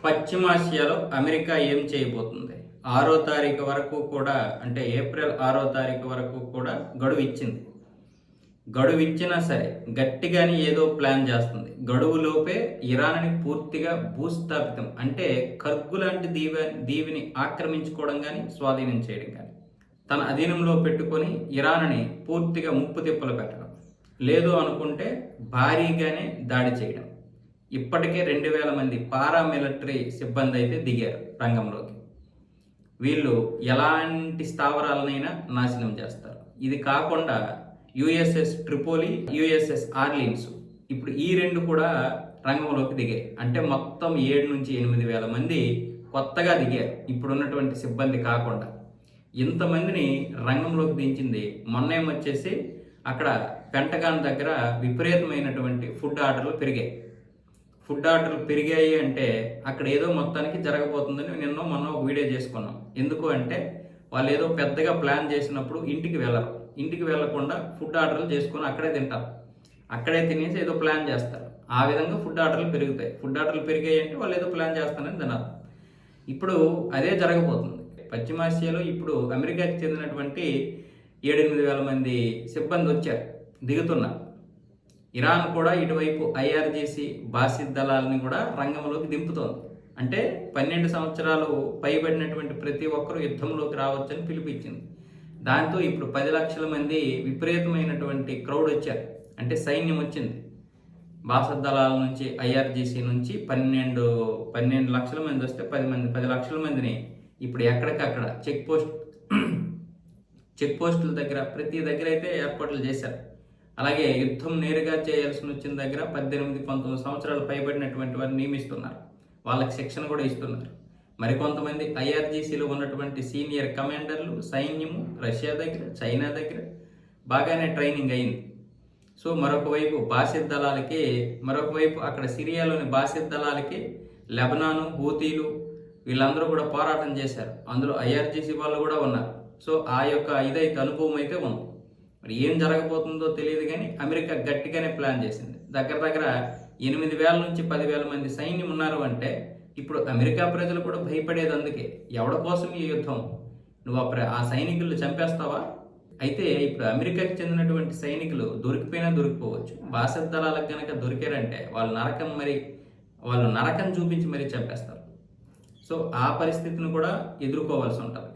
పశ్చిమాసియాలో అమెరికా ఏం చేయబోతుంది? 6వ తారీఖు వరకు కూడా, అంటే ఏప్రిల్ 6వ తారీఖు వరకు కూడా గడువు ఇచ్చింది. గడువు ఇచ్చినా సరే గట్టిగానే ఏదో ప్లాన్ చేస్తుంది. గడువులోపే ఇరాన్ని పూర్తిగా భూస్థాపితం, అంటే కర్గు లాంటి దీవిని ఆక్రమించుకోవడం కానీ స్వాధీనం చేయడం కానీ, తన అధీనంలో పెట్టుకొని ఇరాన్ని పూర్తిగా ముప్పు తిప్పలు పెట్టడం, లేదు అనుకుంటే భారీగానే దాడి చేయడం. ఇప్పటికే 2000 మంది పారామిలిటరీ సిబ్బంది అయితే దిగారు రంగంలోకి. వీళ్ళు ఎలాంటి స్థావరాలనైనా నాశనం చేస్తారు. ఇది కాకుండా యుఎస్ఎస్ ట్రిపోలి, యుఎస్ఎస్ ఆర్లిన్స్, ఇప్పుడు ఈ రెండు కూడా రంగంలోకి దిగాయి. అంటే మొత్తం 7 నుంచి 8 వేల మంది కొత్తగా దిగారు, ఇప్పుడున్నటువంటి సిబ్బంది కాకుండా. ఇంతమందిని రంగంలోకి దించింది. మొన్నేమొచ్చేసి అక్కడ పెంటగాన్ దగ్గర విపరీతమైనటువంటి ఫుడ్ ఆర్డర్లు పెరిగాయి. ఫుడ్ ఆర్డర్లు పెరిగాయి అంటే అక్కడ ఏదో మొత్తానికి జరగబోతుందని నిన్న మొన్న ఒక వీడియో చేసుకున్నాం. ఎందుకు అంటే వాళ్ళు ఏదో పెద్దగా ప్లాన్ చేసినప్పుడు ఇంటికి వెళ్ళరు. ఇంటికి వెళ్లకుండా ఫుడ్ ఆర్డర్లు చేసుకొని అక్కడే తింటారు. అక్కడే తినేసి ఏదో ప్లాన్ చేస్తారు. ఆ విధంగా ఫుడ్ ఆర్డర్లు పెరుగుతాయి. ఫుడ్ ఆర్డర్లు పెరిగాయి అంటే వాళ్ళు ఏదో ప్లాన్ చేస్తారని తిన్నారు. ఇప్పుడు అదే జరగబోతుంది. పశ్చిమాసియాలో ఇప్పుడు అమెరికాకి చెందినటువంటి 7-8 వేల మంది సిబ్బంది వచ్చారు, దిగుతున్నారు. ఇరాన్ కూడా ఇటువైపు ఐఆర్జీసీ బాసిద్ దళాలని కూడా రంగంలోకి దింపుతోంది. అంటే 12 సంవత్సరాలు పైబడినటువంటి ప్రతి ఒక్కరూ యుద్ధంలోకి రావచ్చని పిలిపించింది. దాంతో ఇప్పుడు 10 లక్షల మంది విపరీతమైనటువంటి క్రౌడ్ వచ్చారు, అంటే సైన్యం వచ్చింది. బాసిద్ దళాల నుంచి, ఐఆర్జీసీ నుంచి 12 లక్షల మంది వస్తే 10 లక్షల మందిని ఇప్పుడు ఎక్కడికక్కడ చెక్ పోస్టుల దగ్గర, ప్రతి దగ్గర అయితే ఏర్పాట్లు చేశారు. అలాగే యుద్ధం నేరుగా చేయాల్సి వచ్చిన దగ్గర 18-19 సంవత్సరాలు పైబడినటువంటి వారిని నియమిస్తున్నారు. వాళ్ళకి శిక్షణ కూడా ఇస్తున్నారు. మరికొంతమంది ఐఆర్జీసీలో ఉన్నటువంటి సీనియర్ కమాండర్లు, సైన్యము రష్యా దగ్గర, చైనా దగ్గర బాగానే ట్రైనింగ్ అయింది. సో మరొక వైపు అక్కడ సిరియాలోని బాసిద్ దళాలకి లెబనాను, హూతీలు వీళ్ళందరూ కూడా పోరాటం చేశారు. అందులో ఐఆర్జీసీ వాళ్ళు కూడా ఉన్నారు. సో ఆ యొక్క ఇదైతే అనుభవం అయితే ఉంది. మరి ఏం జరగబోతుందో తెలియదు, కానీ అమెరికా గట్టిగానే ప్లాన్ చేసింది. దగ్గర 8,000 నుంచి 10,000 మంది సైన్యం ఉన్నారు అంటే ఇప్పుడు అమెరికా ప్రజలు కూడా భయపడేది అందుకే. ఎవడ కోసం ఈ యుద్ధం? నువ్వు ఆ సైనికులు చంపేస్తావా? అయితే ఇప్పుడు అమెరికాకి చెందినటువంటి సైనికులు దొరికిపోయినా దొరికిపోవచ్చు. బాసిద్ దళాలకు కనుక దొరికారంటే వాళ్ళు నరకం చూపించి మరీ చంపేస్తారు. సో ఆ పరిస్థితిని కూడా ఎదుర్కోవాల్సి ఉంటుంది.